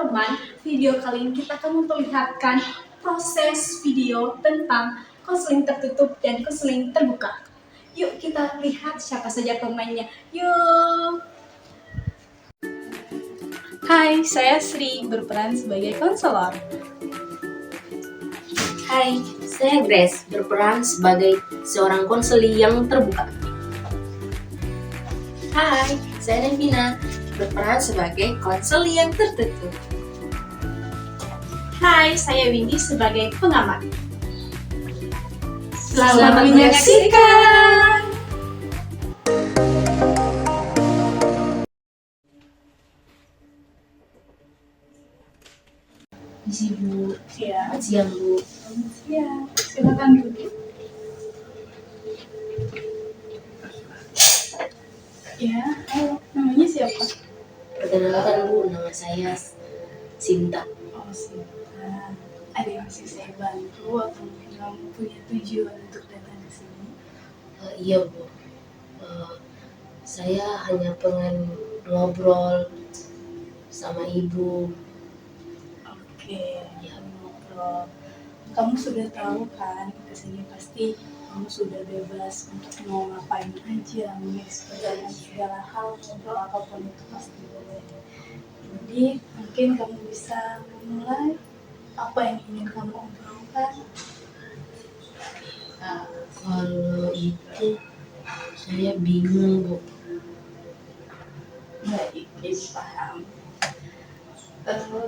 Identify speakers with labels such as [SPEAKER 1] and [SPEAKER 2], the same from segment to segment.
[SPEAKER 1] teman-teman, video kali ini kita akan memperlihatkan proses video tentang konseling tertutup dan konseling terbuka. Yuk kita lihat siapa saja pemainnya. Yuk. Hai, saya Sri, berperan sebagai konselor.
[SPEAKER 2] Hai, saya Grace, berperan sebagai seorang konseli yang terbuka.
[SPEAKER 3] Hai, saya Devina, berperan sebagai konseli yang tertutup.
[SPEAKER 1] Hai, saya Windy sebagai pengamat.
[SPEAKER 3] Selamat menyaksikan!
[SPEAKER 2] Isi Bu,
[SPEAKER 1] Ya,
[SPEAKER 2] selamat siang Bu.
[SPEAKER 1] siap. Silakan duduk. Ya, halo. Namanya siapa?
[SPEAKER 2] Perkenalkan Bu, nama saya Sinta.
[SPEAKER 1] Oh, siapa? Ada yang bisa saya bantu atau mungkin kamu punya tujuan untuk datang ke sini?
[SPEAKER 2] Iya Bu, saya hanya pengen ngobrol sama Ibu.
[SPEAKER 1] Oke, ya ngobrol. Kamu sudah tahu kan, kesini pasti kamu sudah bebas untuk mau ngapain aja, mengekspresikan segala hal, ngobrol apapun itu pasti boleh. Jadi mungkin kamu bisa memulai apa yang ingin kamu obrolkan.
[SPEAKER 2] Kalau itu saya bingung Bu.
[SPEAKER 1] Baik, jadi paham.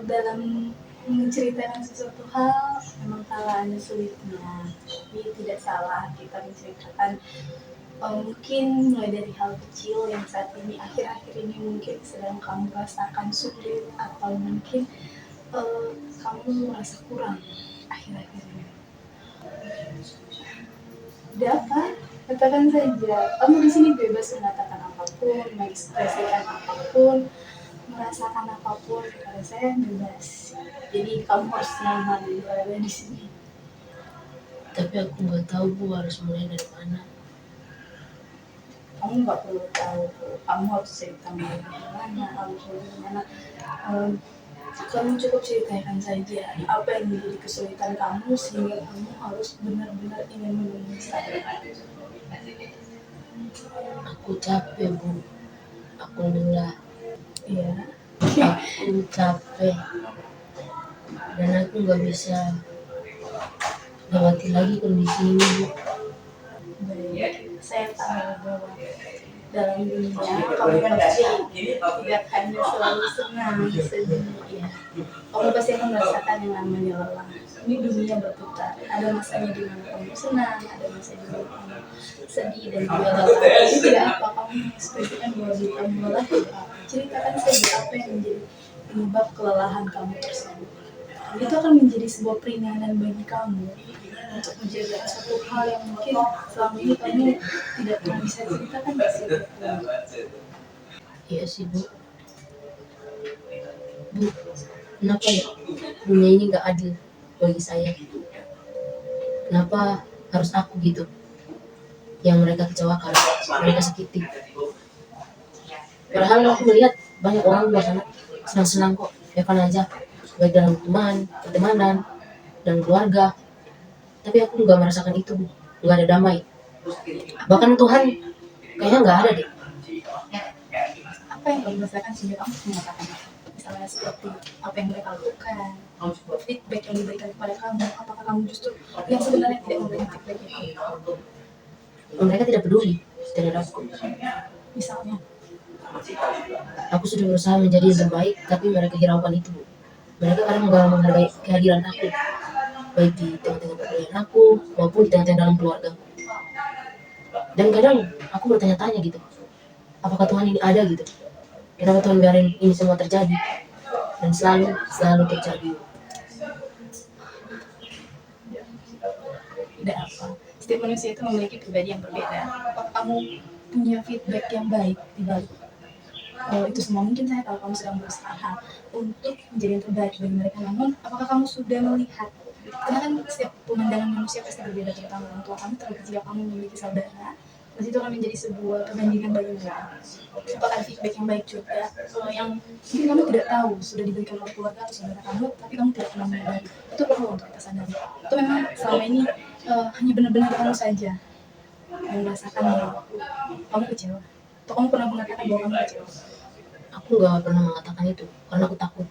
[SPEAKER 1] Dalam menceritakan sesuatu hal memang kalanya sulitnya, tapi tidak salah kita menceritakan mungkin mulai dari hal kecil yang saat ini akhir-akhir ini mungkin sedang kamu rasakan sulit atau mungkin kamu merasa kurang akhir-akhir ini. Ada apa? Katakan saja. Kamu di sini bebas mengatakan apapun, mengekspresikan apapun, merasakan apapun kepada saya bebas. Jadi kamu harus nyaman berada di sini.
[SPEAKER 2] Tapi aku nggak tahu Bu harus mulai dari mana.
[SPEAKER 1] Kamu nggak perlu tahu. Kamu harus cerita dari mana, harus dari mana. Kamu cukup ceritakan saja apa yang menjadi kesulitan kamu sehingga kamu harus benar-benar ingin menemui saya.
[SPEAKER 2] Aku capek Bu, aku lelah,
[SPEAKER 1] Iya.
[SPEAKER 2] aku capek, dan aku nggak bisa lewati lagi kondisi ini Bu.
[SPEAKER 1] Baik, saya tahu bahwa dalam dunia kamu pasti tidak hanya selalu senang sedih ya. Kamu pasti akan merasakan yang namanya lelah. Ini dunia berputar. Ada masanya di mana kamu senang, ada masa di mana kamu sedih dan juga lelah. Tapi tidak apa kamu mengekspresikan bahwa jika kamu lelah tidak apa. Ceritakan saja apa yang menjadi penyebab kelelahan kamu tersebut. Itu akan menjadi sebuah peringanan bagi kamu untuk menjaga satu hal yang mungkin selama ini kamu tidak pernah bisa ceritakan di situ.
[SPEAKER 2] Iya sih Bu. Bu, kenapa ya dunia ini nggak adil bagi saya? Kenapa harus aku gitu yang mereka kecewakan, mereka sakiti? Padahal aku melihat banyak orang di luar sana senang-senang kok, ya kan aja, baik dalam pertemanan, dan keluarga. Tapi aku nggak merasakan itu, Bu. Nggak ada damai. Bahkan Tuhan kayaknya nggak ada deh.
[SPEAKER 1] Apa yang kamu rasakan sehingga kamu mengatakan itu? Misalnya seperti apa yang mereka lakukan, feedback yang diberikan kepada kamu, apakah kamu justru yang sebenarnya tidak memberikan feedback itu?
[SPEAKER 2] Mereka tidak peduli terhadapku.
[SPEAKER 1] Misalnya,
[SPEAKER 2] Aku sudah berusaha menjadi yang terbaik, tapi mereka hiraukan itu, Bu. Mereka kadang nggak menghargai kehadiran aku, baik di tengah-tengah pekerjaan aku maupun di tengah-tengah dalam keluarga. Dan kadang aku bertanya-tanya gitu, apakah Tuhan ini ada gitu? Kenapa Tuhan biarin ini semua terjadi? Dan selalu terjadi.
[SPEAKER 1] tidak apa. Setiap manusia itu memiliki pribadi yang berbeda. Apakah kamu punya feedback yang baik di balik itu semua? Mungkin saya tahu kamu sedang berusaha untuk menjadi yang terbaik bagi mereka. Namun, apakah kamu sudah melihat? Karena kan setiap pemandangan manusia pasti berbeda, terutama orang tua kamu. Terlebih jika kamu memiliki saudara pasti itu akan menjadi sebuah perbandingan bagimu. Apakah feedback yang baik juga, kalau yang mungkin kamu tidak tahu sudah diberikan oleh keluarga atau saudara kamu, tapi kamu tidak pernah menyadari, itu perlu untuk kita sadari. Itu memang selama ini hanya benar-benar kamu saja yang merasakan bahwa kamu kecewa, atau kamu pernah mengatakan bahwa kamu kecewa.
[SPEAKER 2] Aku gak pernah mengatakan itu karena aku takut.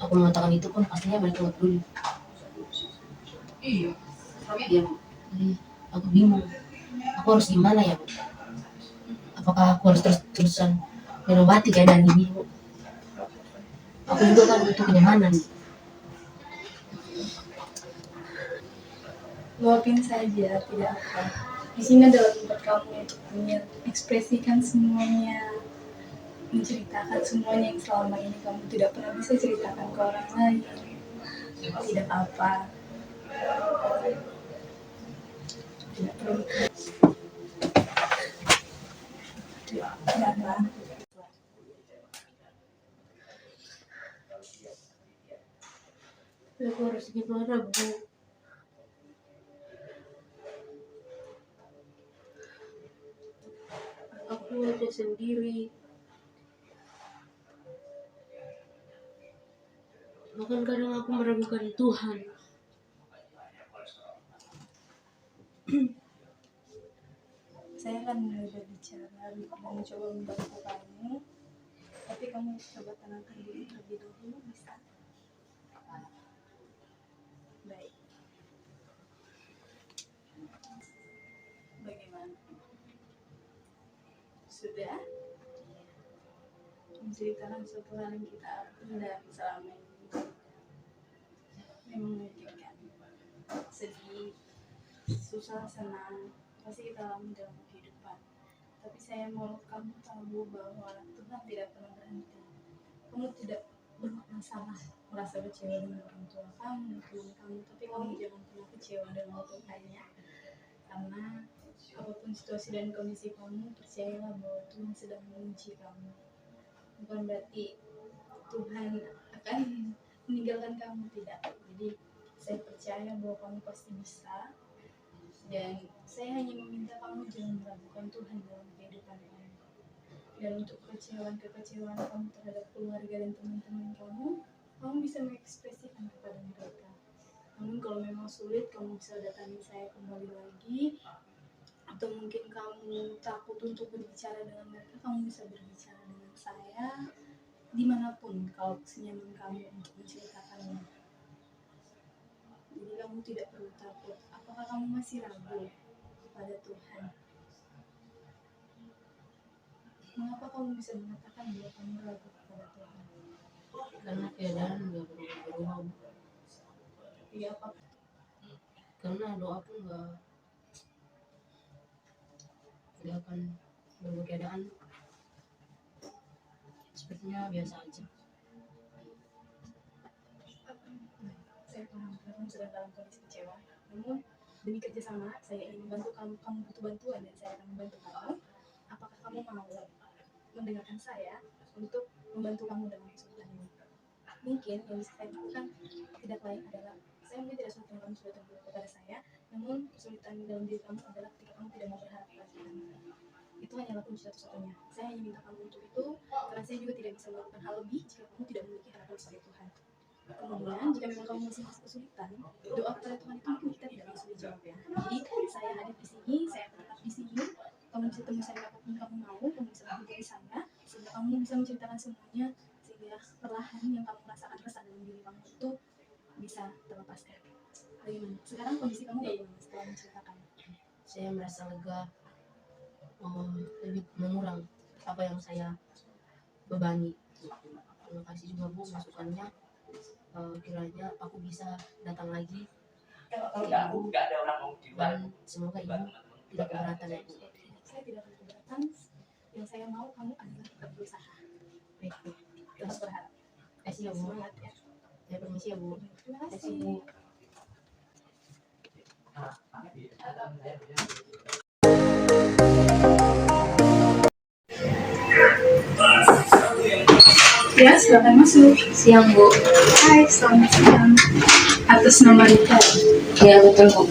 [SPEAKER 2] Aku mengatakan itu pun pastinya mereka gak peduli. Ya, jadi aku bingung. Aku harus gimana ya, Bu? Apakah aku harus terus-terusan melewati keadaan ini, Bu? Aku juga kan butuh kenyamanan.
[SPEAKER 1] Luapin saja, tidak apa. Di sini adalah tempat kamu untuk mengekspresikan semuanya, menceritakan semuanya yang selama ini kamu tidak pernah bisa ceritakan ke orang lain. Tidak apa. Tidak perlu. Tidak apa.
[SPEAKER 2] Aku harus gimana, Bu? Aku aja sendiri. Bahkan kadang aku meragukan Tuhan.
[SPEAKER 1] Saya akan mulai berbicara dan mencoba membantu kamu, tapi kamu coba tenangkan diri terlebih dahulu, bisa? Baik. Bagaimana? Sudah? Menceritakan suatu hal yang kita pendam selama ini. Memang menyakitkan, sedih, susah, senang, pasti kita alami dalam kehidupan. Tapi saya mau kamu tahu bahwa Tuhan tidak pernah berhenti. Kamu tidak bermasalah merasa kecewa dengan orang tua kamu, teman kamu, tapi kamu jangan pernah kecewa dengan Tuhannya. Karena apapun situasi dan kondisi kamu, percayalah bahwa Tuhan sedang menguji kamu. Bukan berarti Tuhan akan meninggalkan kamu, tidak. Jadi saya percaya bahwa kamu pasti bisa, dan saya hanya meminta kamu jangan meragukan Tuhan dalam kehidupan kamu. Dan untuk kekecewaan kamu terhadap keluarga dan teman-teman kamu bisa mengekspresikan kepada mereka. Namun kalau memang sulit, kamu bisa datangi saya kembali lagi, atau mungkin kamu takut untuk berbicara dengan mereka, kamu bisa berbicara dengan saya dimanapun kalau senyaman kamu untuk menceritakannya. Jadi kamu tidak perlu takut. Apakah kamu masih ragu kepada Tuhan? Mengapa kamu bisa mengatakan bahwa kamu ragu kepada Tuhan?
[SPEAKER 2] Karena keadaan gak berubah.
[SPEAKER 1] Iya, apa?
[SPEAKER 2] Karena doa pun gak akan berubah keadaan. Sepertinya biasa aja.
[SPEAKER 1] Saya paham kamu sedang dalam kondisi kecewa. Namun demi kerjasama, saya ingin membantu kamu. Kamu butuh bantuan dan saya akan membantu kamu. Apakah kamu mau mendengarkan saya untuk membantu kamu dalam kesulitan ini? Mungkin yang bisa saya lakukan tidak lain adalah, saya mungkin tidak sulit kamu sudah terbuka kepada saya, namun kesulitan dalam diri kamu adalah ketika kamu tidak mau berharap pada Tuhan. Itu hanyalah kunci satu-satunya. Saya hanya minta kamu untuk itu, karena saya juga tidak bisa melakukan hal lebih jika kamu tidak memiliki harapan sebagai Tuhan. Kemudian jika memang kamu masih kesulitan, doa kepada Tuhan itu mungkin kita tidak bisa dijawab ya. Jadi saya hadir di sini, saya tetap di sini. Kamu bisa temui saya apapun kamu mau, kamu bisa menghubungi saya, sehingga kamu bisa menceritakan semuanya, sehingga perlahan yang kamu rasakan resah dalam diri kamu itu bisa terlepaskan. Bagaimana? Sekarang kondisi kamu bagaimana setelah menceritakan?
[SPEAKER 2] Saya merasa lega, lebih mengurang apa yang saya bebani. Terima kasih juga Bu masukannya. Kiranya aku bisa datang lagi ke Ibu, dan semoga Ibu tidak keberatan ya Bu.
[SPEAKER 1] Saya tidak akan keberatan. Yang saya mau kamu adalah tetap berusaha.
[SPEAKER 2] Baik Bu.
[SPEAKER 1] Terus berharap.
[SPEAKER 2] Terima kasih ya Bu.
[SPEAKER 1] Semangat ya.
[SPEAKER 2] Saya permisi ya Bu.
[SPEAKER 1] Terima
[SPEAKER 2] Terima kasih
[SPEAKER 1] kasih.
[SPEAKER 2] Bu.
[SPEAKER 1] Ya, silakan masuk.
[SPEAKER 2] Siang Bu.
[SPEAKER 1] Hai, selamat siang. Atas nama Rika.
[SPEAKER 2] Ya betul Bu.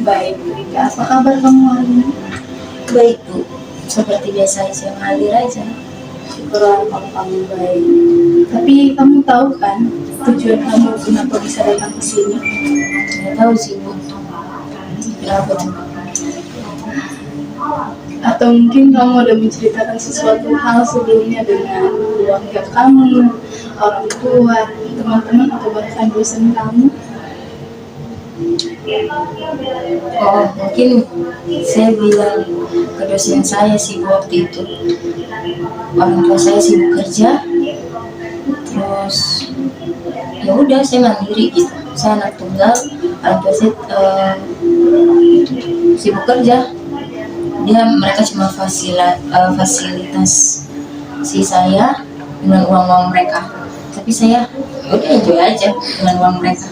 [SPEAKER 1] Baik, Rika. Apa kabar kamu hari ini?
[SPEAKER 2] Baik Bu, seperti biasa saya mengalir aja.
[SPEAKER 1] Syukurlah kalau kamu baik. Tapi kamu tahu kan tujuan kamu kenapa bisa datang ke sini?
[SPEAKER 2] Saya tahu sih Bu. Kenapa tuh?
[SPEAKER 1] Atau mungkin kamu udah menceritakan sesuatu hal sebelumnya dengan keluarga kamu, orang tua, teman-teman, atau bahkan dosen kamu?
[SPEAKER 2] Oh, mungkin saya bilang ke dosen saya sih Bu waktu itu. Orang tua saya sibuk kerja, terus ya udah saya mandiri gitu. Saya anak tunggal, orang tua saya sibuk kerja. Mereka cuma fasilitas si saya dengan uang mereka. Tapi saya udah enjoy aja dengan uang mereka.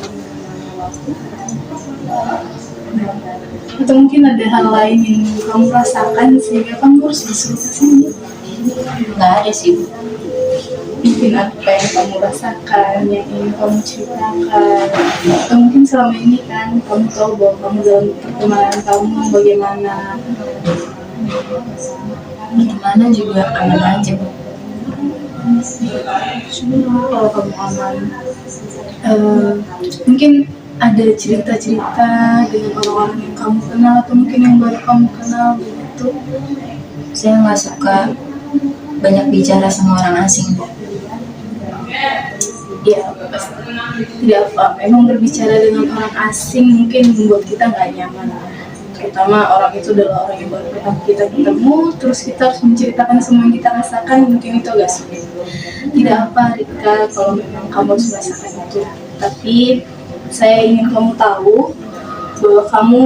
[SPEAKER 1] Atau mungkin ada hal lain yang kamu rasakan sehingga kamu harus disuruh ke sini?
[SPEAKER 2] Nggak ada sih Bu.
[SPEAKER 1] Mungkin apa yang kamu rasakan, yang ingin kamu ceritakan, atau mungkin selama ini kan kamu tahu bahwa kamu dalam pertemanan kamu bagaimana?
[SPEAKER 2] Gimana juga aman aja Bu.
[SPEAKER 1] Kalau kamu aman, mungkin ada cerita-cerita dengan orang-orang yang kamu kenal atau mungkin yang baru kamu kenal begitu?
[SPEAKER 2] Saya nggak suka banyak bicara sama orang asing Bu.
[SPEAKER 1] Ya, pasti tidak apa. Memang berbicara dengan orang asing mungkin membuat kita nggak nyaman. Terutama orang itu adalah orang yang baru kita ketemu, terus kita harus menceritakan semua yang kita rasakan, mungkin itu agak sulit. Tidak apa Rika, kalau memang kamu harus merasakan itu. Tapi saya ingin kamu tahu bahwa kamu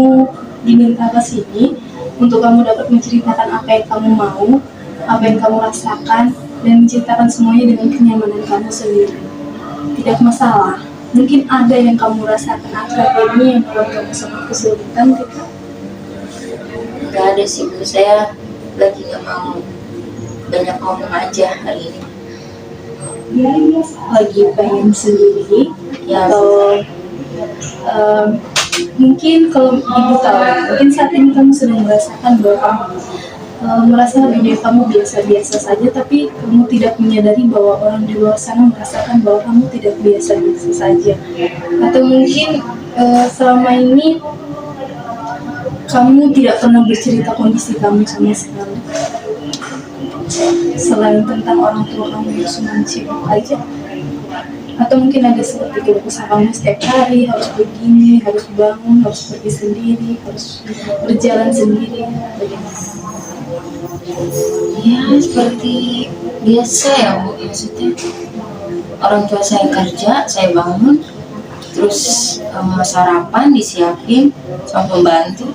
[SPEAKER 1] diminta ke sini untuk kamu dapat menceritakan apa yang kamu mau, apa yang kamu rasakan, dan menceritakan semuanya dengan kenyamanan kamu sendiri. Tidak masalah. Mungkin ada yang kamu rasakan akhir ini yang membuat kamu sangat kesulitan, Rika.
[SPEAKER 2] Nggak ada sih Bu. Saya lagi nggak mau banyak ngomong aja hari ini.
[SPEAKER 1] Lagi pengen sendiri,
[SPEAKER 2] Ya,
[SPEAKER 1] atau mungkin kalau ibu tahu, mungkin saat ini kamu sedang merasakan bahwa kamu merasa dunia kamu biasa-biasa saja, tapi kamu tidak menyadari bahwa orang di luar sana merasakan bahwa kamu tidak biasa-biasa saja. Atau mungkin selama ini kamu tidak pernah bercerita kondisi kamu sama sekali, selain tentang orang tua kamu yang cuma sibuk aja. Atau mungkin ada seperti keluh kesah kamu setiap hari, harus begini, harus bangun, harus pergi sendiri, harus berjalan sendiri. Bagaimana?
[SPEAKER 2] ya seperti biasa ya Bu. Maksudnya orang tua saya kerja, saya bangun, terus sarapan disiapin sama pembantu,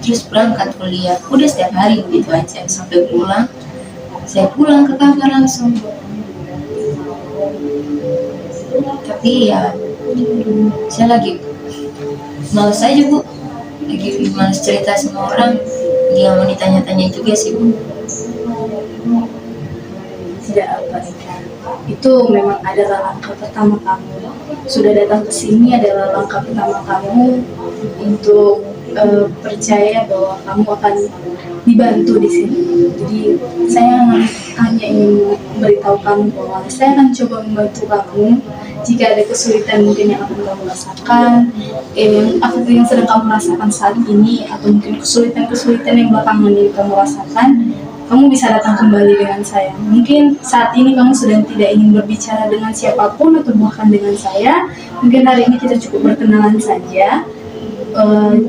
[SPEAKER 2] terus berangkat kuliah. Udah setiap hari begitu aja sampai pulang. Saya pulang ke kamar langsung. Tapi ya saya lagi males aja Bu, lagi males cerita sama orang. Dia mau ditanya-tanya juga sih Bu.
[SPEAKER 1] Tidak apa Rika. Itu memang adalah langkah pertama kamu. Sudah datang ke sini adalah langkah pertama kamu untuk percaya bahwa kamu akan dibantu di sini. Jadi saya hanya ingin memberitahu kamu bahwa saya akan coba membantu kamu jika ada kesulitan mungkin yang akan kamu rasakan, yang sedang kamu rasakan saat ini, atau mungkin kesulitan-kesulitan yang belakangan ini kamu rasakan. Kamu bisa datang kembali dengan saya. Mungkin saat ini kamu sedang tidak ingin berbicara dengan siapapun atau bahkan dengan saya. Mungkin hari ini kita cukup berkenalan saja.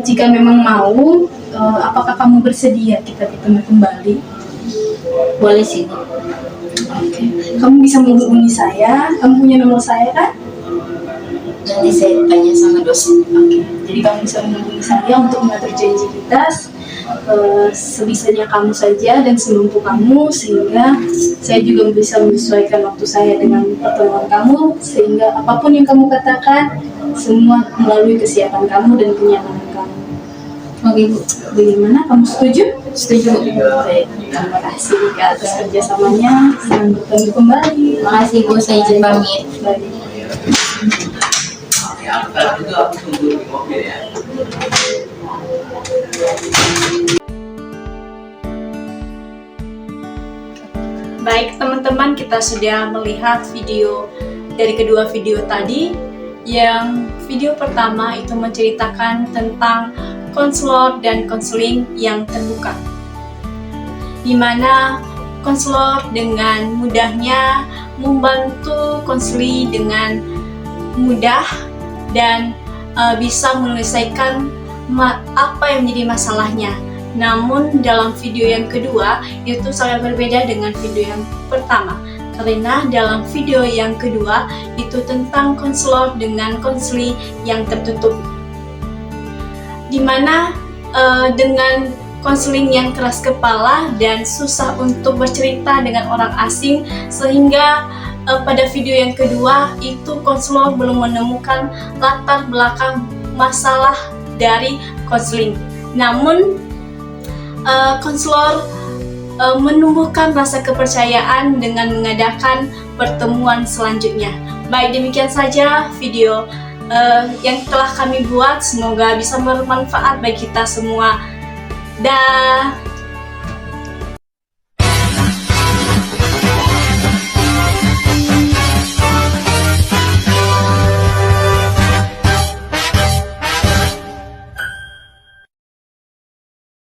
[SPEAKER 1] Jika memang mau, apakah kamu bersedia kita bertemu kembali?
[SPEAKER 2] Boleh sih Bu.
[SPEAKER 1] Oke. Kamu bisa menghubungi saya. Kamu punya nomor saya kan?
[SPEAKER 2] Nanti saya tanya sama dosen.
[SPEAKER 1] Oke. Jadi kamu bisa menghubungi saya untuk mengatur janji kita sebisanya kamu saja dan semampu kamu, sehingga saya juga bisa menyesuaikan waktu saya dengan pertemuan kamu, sehingga apapun yang kamu katakan semua melalui kesiapan kamu dan kenyamanan kamu.
[SPEAKER 2] Oke Bu.
[SPEAKER 1] Bagaimana? Kamu setuju?
[SPEAKER 2] Setuju Bu.
[SPEAKER 1] Baik. Terima kasih Rika atas kerjasamanya. Senang bertemu kembali.
[SPEAKER 2] Makasih Bu, saya izin pamit.
[SPEAKER 1] Baik. Baik teman-teman, kita sudah melihat video dari kedua video tadi. Yang video pertama itu menceritakan tentang konselor dan konseling yang terbuka, di mana konselor dengan mudahnya membantu konseli dengan mudah dan bisa menyelesaikan apa yang menjadi masalahnya. Namun dalam video yang kedua itu sangat berbeda dengan video yang pertama, karena dalam video yang kedua itu tentang konselor dengan konseli yang tertutup, dimana dengan konseling yang keras kepala dan susah untuk bercerita dengan orang asing, sehingga pada video yang kedua itu konselor belum menemukan latar belakang masalah dari konseling. Namun konselor menumbuhkan rasa kepercayaan dengan mengadakan pertemuan selanjutnya. Baik, demikian saja video yang telah kami buat. Semoga bisa bermanfaat bagi kita semua. Dah.